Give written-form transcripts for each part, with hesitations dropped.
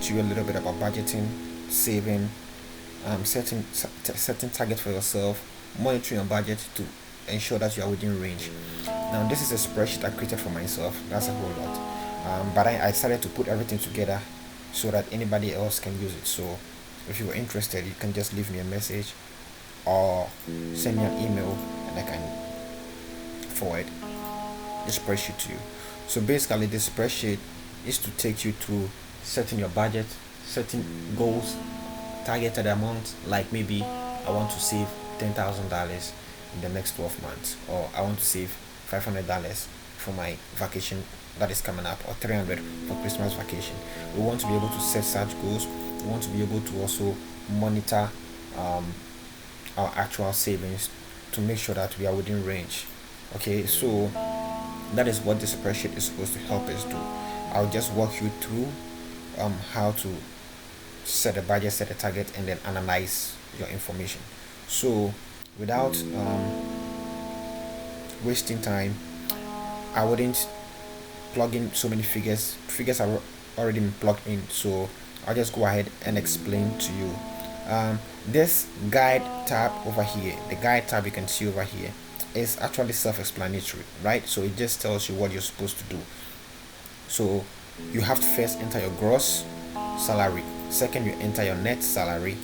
to you a little bit about budgeting, saving, setting target for yourself, monitoring your budget to ensure that you are within range. Now, this is a spreadsheet I created for myself. That's a whole lot. But I decided to put everything together so that anybody else can use it. So, if you are interested, you can just leave me a message or send me an email, and I can forward the spreadsheet to you. So basically, this spreadsheet is to take you through setting your budget, setting goals, targeted amount. Like maybe I want to save $10,000 in the next 12 months, or I want to save $500 for my vacation that is coming up, or 300 for Christmas vacation. We want to be able to set such goals. We want to be able to also monitor um, our actual savings to make sure that we are within range. Okay, so that is what this spreadsheet is supposed to help us do. I'll just walk you through how to set a budget, set a target, and then analyze your information. So, without wasting time, I wouldn't plug in so many figures. Figures are already plugged in, so I'll just go ahead and explain to you. This guide tab over here, the guide tab you can see over here, is actually self-explanatory, right? So it just tells you what you're supposed to do. So you have to first enter your gross salary. Second, you enter your net salary.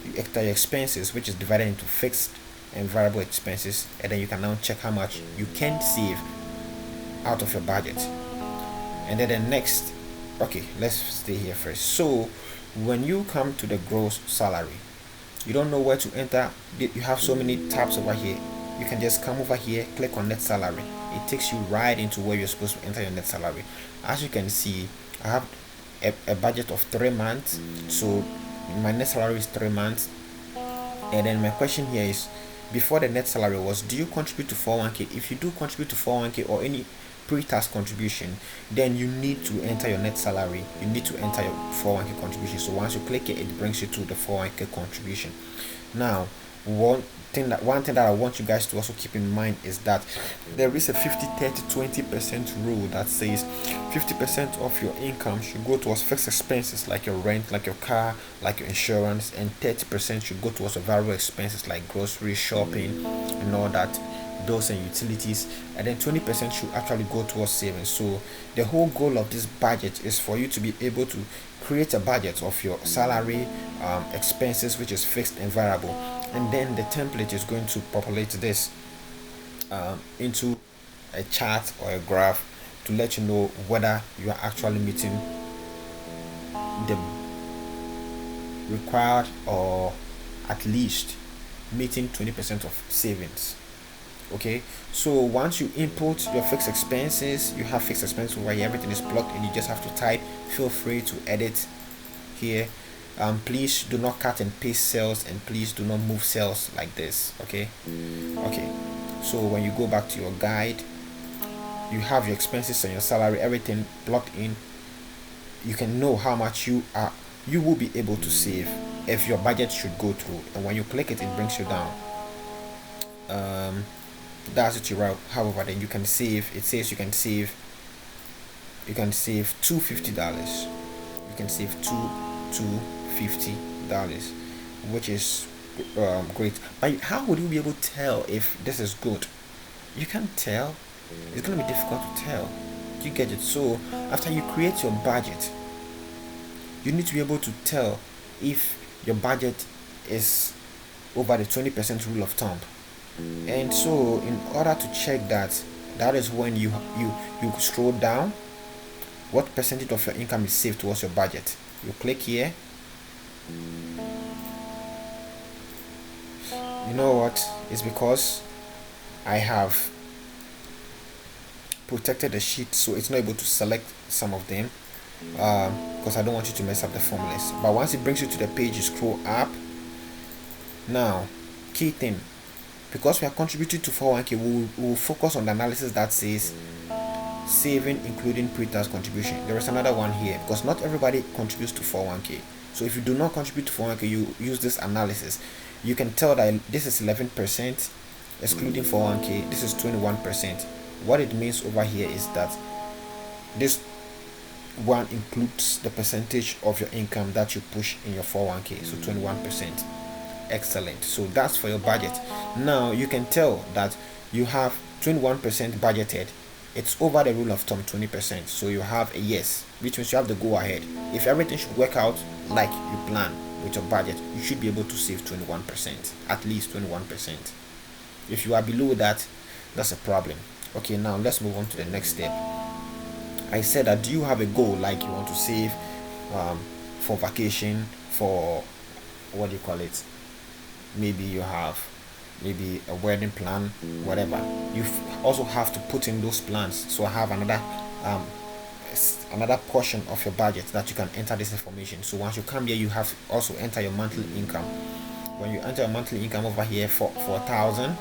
You enter your expenses, which is divided into fixed and variable expenses, and then you can now check how much you can save out of your budget. And then the next, okay, let's stay here first. So when you come to the gross salary, you don't know where to enter. You have so many tabs over here. You can just come over here, click on net salary. It takes you right into where you're supposed to enter your net salary. As you can see, I have a budget of 3 months, so my net salary is 3 months. And then my question here is, before the net salary was, do you contribute to 401k? If you do contribute to 401k or any pre-tax contribution, then you need to enter your net salary. You need to enter your 401k contribution. So once you click it, it brings you to the 401k contribution. Now, one thing that I want you guys to also keep in mind is that there is a 50-30-20% rule that says 50% of your income should go towards fixed expenses like your rent, like your car, like your insurance, and 30% should go towards your variable expenses like grocery shopping and all that, bills and utilities, and then 20% should actually go towards savings. So the whole goal of this budget is for you to be able to create a budget of your salary, expenses, which is fixed and variable, and then the template is going to populate this into a chart or a graph to let you know whether you are actually meeting the required, or at least meeting 20% of savings. Okay, so once you input your fixed expenses, you have fixed expenses where everything is plugged and you just have to type. Feel free to edit here. Please do not cut and paste cells, and please do not move cells like this. Okay, so when you go back to your guide, you have your expenses and your salary, everything plugged in. You can know how much you will be able to save if your budget should go through, and when you click it, it brings you down. That's what you're out. However, then you can save. It says you can save $250. You can save $250, which is great. But how would you be able to tell if this is good? You can't tell. It's gonna be difficult to tell. You get it? So after you create your budget, you need to be able to tell if your budget is over the 20% rule of thumb. And so in order to check that, that is when you scroll down. What percentage of your income is saved towards your budget? You click here. You know what? It's because I have protected the sheet, so it's not able to select some of them, because I don't want you to mess up the formulas. But once it brings you to the page, you scroll up. Now, key thing, because we are contributing to 401k, we will focus on the analysis that says saving including pre-tax contribution. There is another one here, because not everybody contributes to 401k. So if you do not contribute to 401k, you use this analysis. You can tell that this is 11% excluding 401k, this is 21%. What it means over here is that this one includes the percentage of your income that you push in your 401k, so 21%. Excellent. So that's for your budget. Now you can tell that you have 21% budgeted. It's over the rule of thumb 20%. So you have a yes, which means you have the go ahead. If everything should work out like you plan with your budget, you should be able to save 21%, at least 21%. If you are below that, that's a problem. Okay, now let's move on to the next step. I said that, do you have a goal, like you want to save for vacation, for what do you call it? Maybe you have maybe a wedding plan, whatever. You also have to put in those plans. So I have another portion of your budget that you can enter this information. So once you come here, you have to also enter your monthly income. When you enter your monthly income over here for 4,000,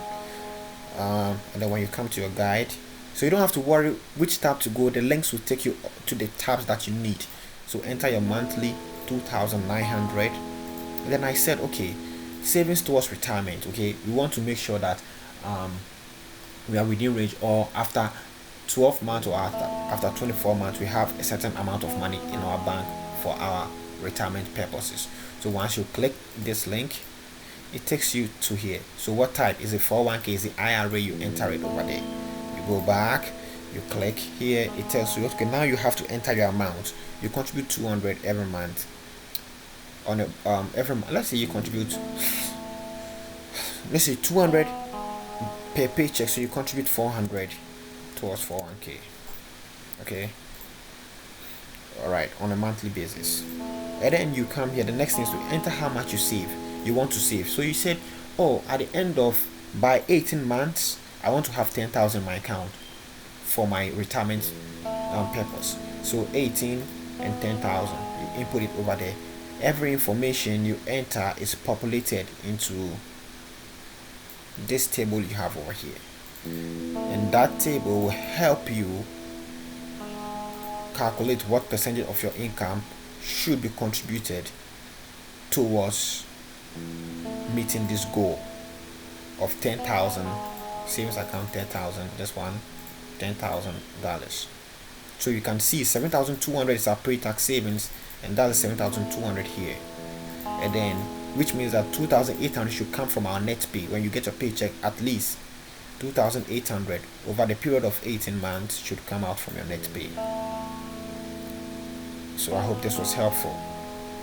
and then when you come to your guide, so you don't have to worry which tab to go. The links will take you to the tabs that you need. So enter your monthly 2,900. And then I said, okay, savings towards retirement. Okay, we want to make sure that we are within range, or after 12 months or after 24 months we have a certain amount of money in our bank for our retirement purposes. So once you click this link, it takes you to here. So what type is it? 401k? Is it IRA? You enter it over there. You go back, you click here, it tells you, okay, now you have to enter your amount. You contribute 200 every month on a every month. Let's say you contribute, let's say 200 per paycheck, so you contribute 400 towards 401k. Okay, all right, on a monthly basis. And then you come here, the next thing is to enter how much you want to save. So you said, oh, at the end of, by 18 months I want to have 10,000 in my account for my retirement purpose. So 18 and 10,000, you input it over there. Every information you enter is populated into this table you have over here, and that table will help you calculate what percentage of your income should be contributed towards meeting this goal of 10,000 savings account. 10,000, this one, $10,000. So you can see 7,200 is our pre-tax savings, and that's 7,200 here. And then, which means that 2,800 should come from our net pay. When you get your paycheck, at least 2,800 over the period of 18 months should come out from your net pay. So I hope this was helpful.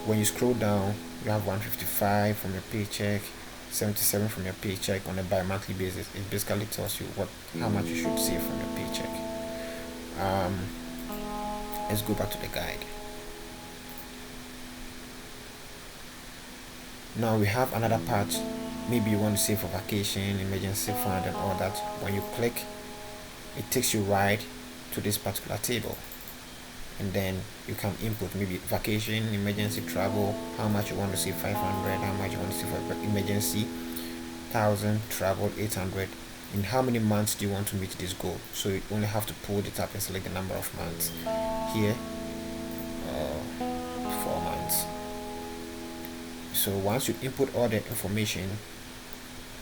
When you scroll down, you have 155 from your paycheck, 77 from your paycheck on a bi-monthly basis. It basically tells you how much you should save from your paycheck. Let's go back to the guide. Now we have another part. Maybe you want to save for vacation, emergency fund, and all that. When you click, it takes you right to this particular table, and then you can input maybe vacation, emergency travel, how much you want to save, 500, how much you want to save for emergency, 1,000, travel, 800, in how many months do you want to meet this goal. So you only have to pull it up and select the number of months. Here 4 months. So once you input all the information,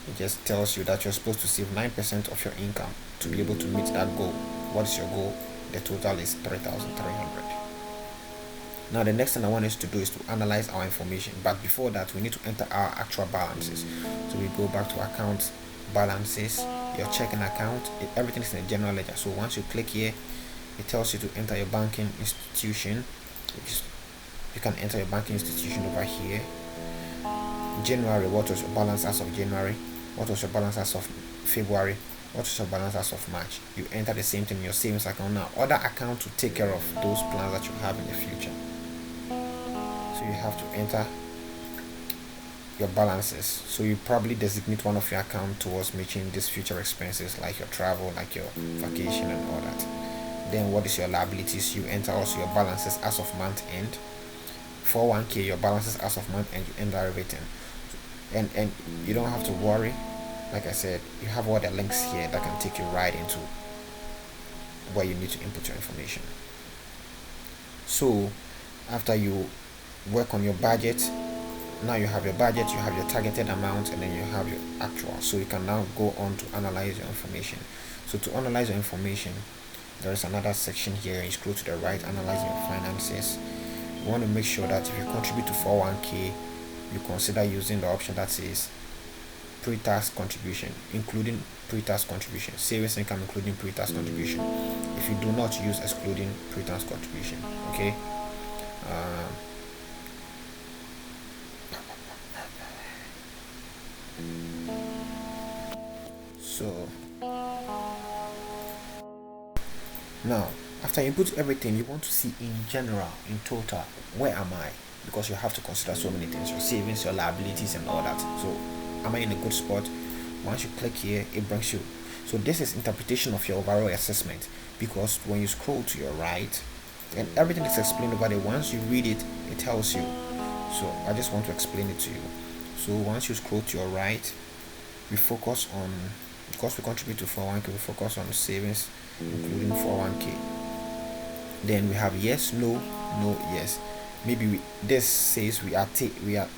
it just tells you that you're supposed to save 9% of your income to be able to meet that goal. What is your goal? The total is 3,300. Now the next thing I want us to do is to analyze our information, but before that we need to enter our actual balances. So we go back to account balances, your checking account, everything is in a general ledger. So once you click here, it tells you to enter your banking institution. You can enter your banking institution over here. January, what was your balance as of January? What was your balance as of February? What is your balance as of March? You enter the same thing in your savings account. Now other accounts will take care of those plans that you have in the future. So you have to enter your balances. So you probably designate one of your account towards meeting these future expenses, like your travel, like your vacation and all that. Then what is your liabilities? You enter also your balances as of month end. 401k, your balances as of month end, you enter everything. And you don't have to worry. Like I said, you have all the links here that can take you right into where you need to input your information. So after you work on your budget, now you have your budget, you have your targeted amount, and then you have your actual. So you can now go on to analyze your information. So to analyze your information, there is another section here. You scroll to the right, analyzing your finances. You want to make sure that if you contribute to 401k, you consider using the option that says pre-tax contribution, including pre-tax contribution, savings income including pre-tax contribution. If you do not, use excluding pre-tax contribution. Okay. um, so now, after you input everything, you want to see in general, in total, where am I? Because you have to consider so many things: your savings, your liabilities, and all that. So am I in a good spot? Once you click here, it brings you. So this is interpretation of your overall assessment, because when you scroll to your right, and everything is explained over there. Once you read it, it tells you. So I just want to explain it to you. So once you scroll to your right, we focus on, because we contribute to 401k, we focus on savings including 401k. Then we have yes, no, no, yes. Maybe this says we are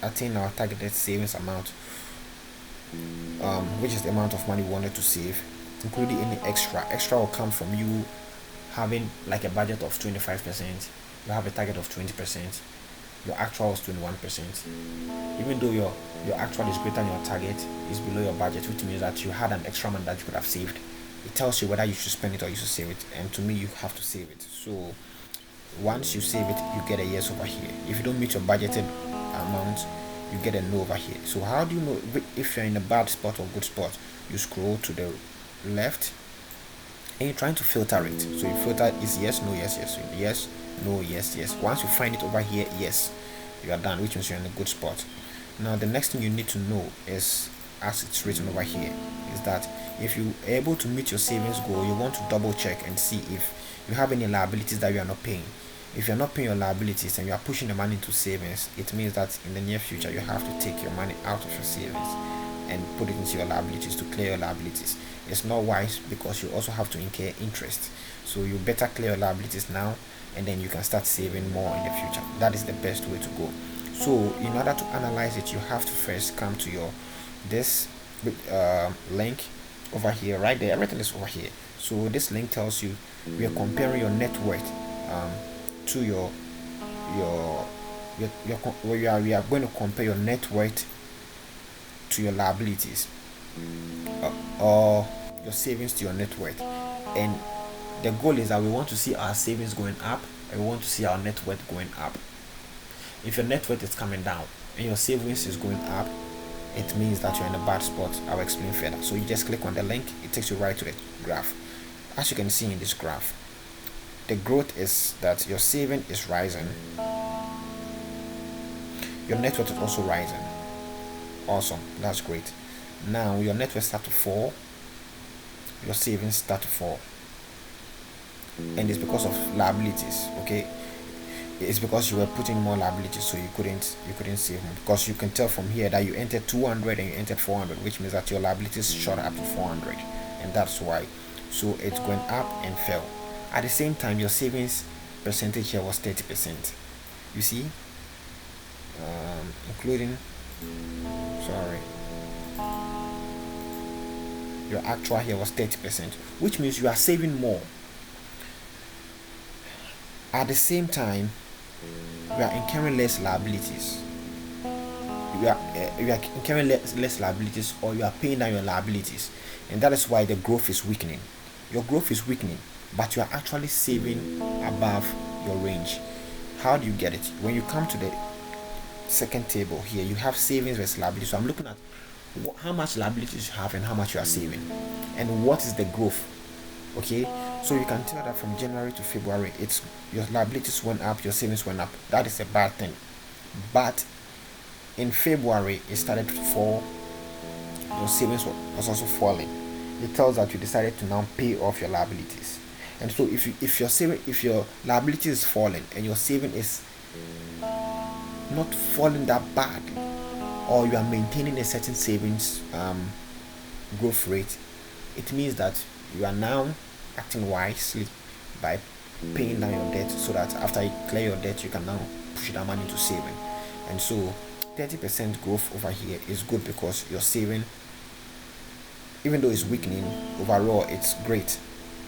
attain our targeted savings amount, which is the amount of money we wanted to save, including any extra. Extra will come from you having like a budget of 25%. You have a target of 20%. Your actual was 21%. Even though your actual is greater than your target, is below your budget, which means that you had an extra money that you could have saved. It tells you whether you should spend it or you should save it, and to me, you have to save it. So once you save it, you get a yes over here. If you don't meet your budgeted amount, you get a no over here. So how do you know if you're in a bad spot or good spot? You scroll to the left and you're trying to filter it. So you filter is yes, no, yes, yes. So yes, no, yes, yes. Once you find it over here, yes, you are done, which means you're in a good spot. Now the next thing you need to know is, as it's written over here, is that if you are able to meet your savings goal, you want to double check and see if you have any liabilities that you are not paying. If you're not paying your liabilities and you are pushing the money into savings, it means that in the near future you have to take your money out of your savings and put it into your liabilities to clear your liabilities. It's not wise, because you also have to incur interest. So you better clear your liabilities now, and then you can start saving more in the future. That is the best way to go. So in order to analyze it, you have to first come to your this link over here, right there. Everything is over here. So this link tells you we are comparing your net worth to your we are going to compare your net worth to your liabilities, or your savings to your net worth. And the goal is that we want to see our savings going up, and we want to see our net worth going up. If your net worth is coming down and your savings is going up, it means that you're in a bad spot. I'll explain further. So you just click on the link, it takes you right to the graph. As you can see in this graph, the growth is that your saving is rising, your net worth is also rising. Awesome, that's great. Now your net worth start to fall, your savings start to fall, and it's because of liabilities. Okay, it's because you were putting more liabilities, so you couldn't save more, because you can tell from here that you entered 200 and you entered 400, which means that your liabilities shot up to 400, and that's why. So it's going up and fell. At the same time, your savings percentage here was 30%. You see, including, sorry, your actual here was 30%, which means you are saving more. At the same time, you are incurring less liabilities. You are incurring less liabilities, or you are paying down your liabilities, and that is why the growth is weakening. Your growth is weakening, but you are actually saving above your range. How do you get it? When you come to the second table here, you have savings versus liabilities. So I'm looking at how much liabilities you have and how much you are saving, and what is the growth. Okay, so you can tell that from January to February, it's your liabilities went up, your savings went up. That is a bad thing. But in February, it started to fall, your savings was also falling. It tells that you decided to now pay off your liabilities. And so if your liability is falling and your saving is not falling that badly, or you are maintaining a certain savings growth rate, it means that you are now acting wisely by paying down your debt, so that after you clear your debt, you can now push that money into saving. And so 30% growth over here is good, because your saving, even though it's weakening, overall it's great.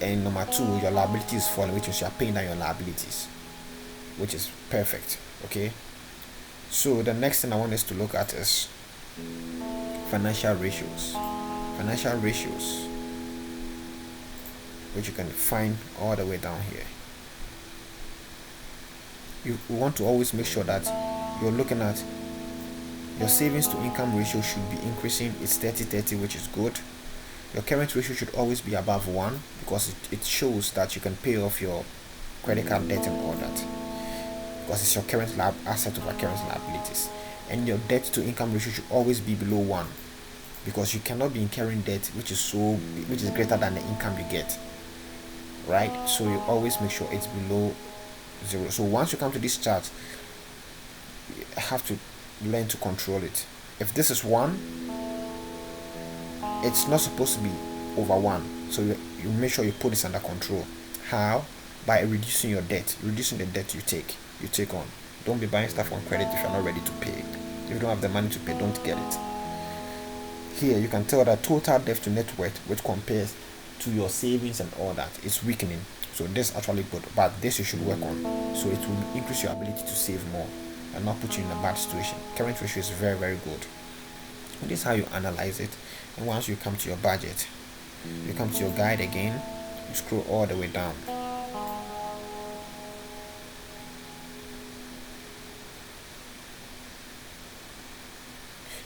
and number two, your liability is falling, which is you are paying down your liabilities, which is perfect. Okay, so the next thing I want us to look at is financial ratios. Financial ratios, which you can find all the way down here. You want to always make sure that you're looking at your savings to income ratio should be increasing. It's 30-30, which is good. Your current ratio should always be above 1 because it shows that you can pay off your credit card debt and all that, because it's your current asset over current liabilities. And your debt to income ratio should always be below 1, because you cannot be incurring debt which is greater than the income you get, right? So you always make sure it's below 0. So once you come to this chart, you have to learn to control it. If this is 1, it's not supposed to be over 1, so you make sure you put this under control. How? By reducing your debt, reducing the debt you take on. Don't be buying stuff on credit if you're not ready to pay. If you don't have the money to pay, don't get it. Here you can tell that total debt to net worth, which compares to your savings and all that, is weakening. So this is actually good, but this you should work on, so it will increase your ability to save more and not put you in a bad situation. Current ratio is very, very good. And this is how you analyze it. And once you come to your budget, you come to your guide again, you scroll all the way down.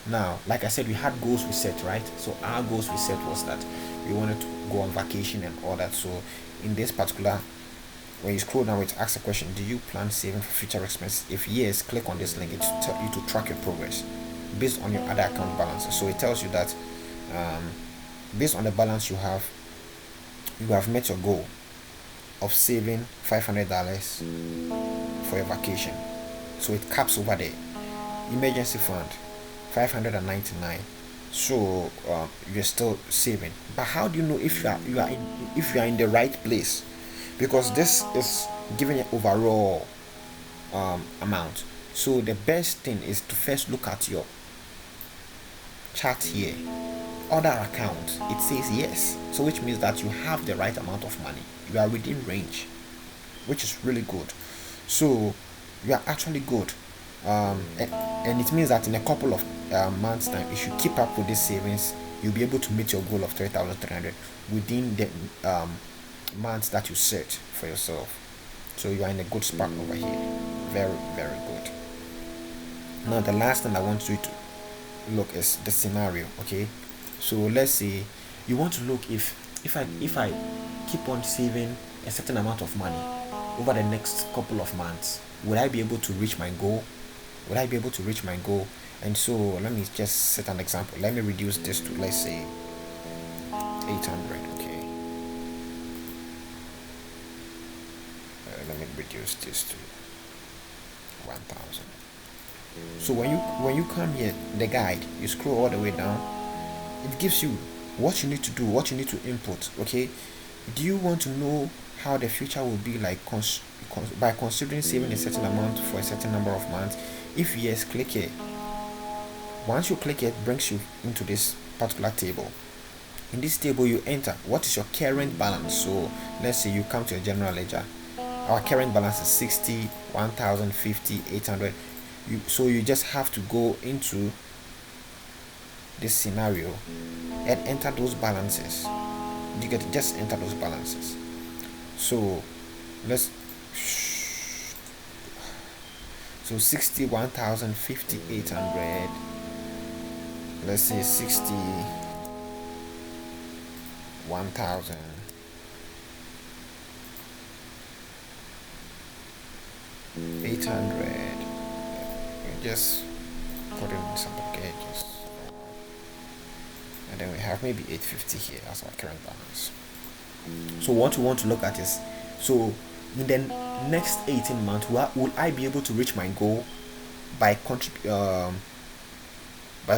Now, like I said, we had goals we set, right? So our goals we set was that we wanted to go on vacation and all that. So in this particular, when you scroll down, it asks a question: do you plan saving for future expenses? If yes, click on this link. It will tell you to track your progress based on your other account balances. So it tells you that based on the balance you have met your goal of saving $500 for your vacation. So it caps over there. Emergency fund, 599. So you're still saving. But how do you know if you are in the right place? Because this is giving an overall amount. So the best thing is to first look at your chart here. Other accounts, it says yes, so which means that you have the right amount of money. You are within range, which is really good. So you are actually good, and it means that in a couple of months time, if you keep up with these savings, you'll be able to meet your goal of 3,300 within the months that you set for yourself. So you are in a good spot over here. Very, very good. Now the last thing I want you to look is the scenario. Okay, so let's say you want to look if I keep on saving a certain amount of money over the next couple of months, would I be able to reach my goal? And so let me just set an example. Let me reduce this to, let's say, 800. Okay, let me reduce this to 1,000. So when you come here, the guide, you scroll all the way down, it gives you what you need to do, what you need to input. Okay, do you want to know how the future will be like by considering saving a certain amount for a certain number of months? If yes, click here. Once you click it, brings you into this particular table. In this table, you enter what is your current balance. So let's say you come to a general ledger. Our current balance is 60, 1,050, 800. So you just have to go into this scenario and enter those balances. You get to just enter those balances. So let's 60, 1,050, 800. Let's say 60, 1,000. $800. You just put in some packages, and then we have maybe 850 here. That's our current balance. So what we want to look at is, so in the next 18 months, will I be able to reach my goal by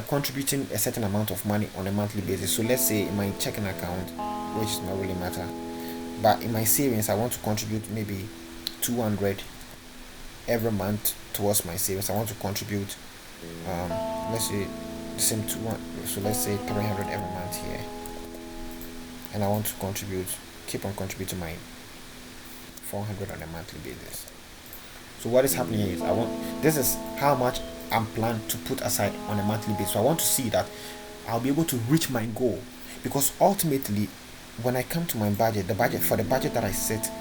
contributing a certain amount of money on a monthly basis? So let's say in my checking account, which does not really matter, but in my savings, I want to contribute maybe 200 every month towards my savings. I want to contribute let's say the same 200, so let's say 300 every month here, and I want to contribute keep on contributing my 400 on a monthly basis. So what is happening is this is how much I'm planning to put aside on a monthly basis. So I want to see that I'll be able to reach my goal, because ultimately when I come to my budget, the budget that I set,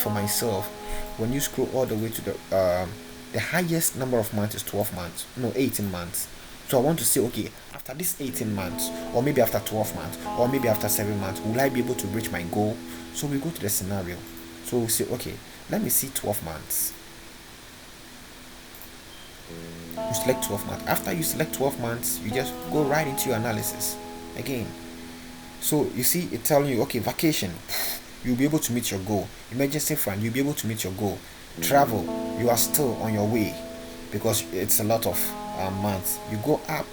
for myself, when you scroll all the way to the highest number of months is 12 months, no, 18 months. So I want to say, okay, after this 18 months, or maybe after 12 months, or maybe after 7 months, will I be able to reach my goal? So we go to the scenario. So we say, okay, let me see 12 months. You select 12 months. After you select 12 months, you just go right into your analysis again. So you see, it's telling you, okay, vacation, you'll be able to meet your goal. Emergency fund, you'll be able to meet your goal. Travel, you are still on your way, because it's a lot of months. You go up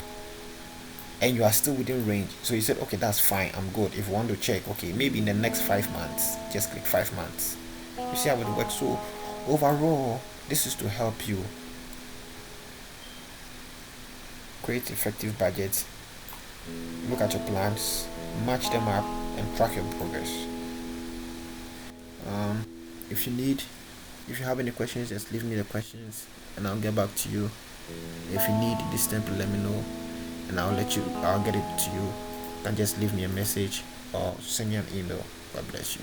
and you are still within range. So you said, okay, that's fine, I'm good. If you want to check, okay, maybe in the next 5 months, just click 5 months. You see how it works. So overall, this is to help you create effective budgets, look at your plans, match them up, and track your progress. um, if you have any questions, just leave me the questions and I'll get back to you. If you need this template, let me know and I'll get it to you. You can just leave me a message or send me an email. God bless you.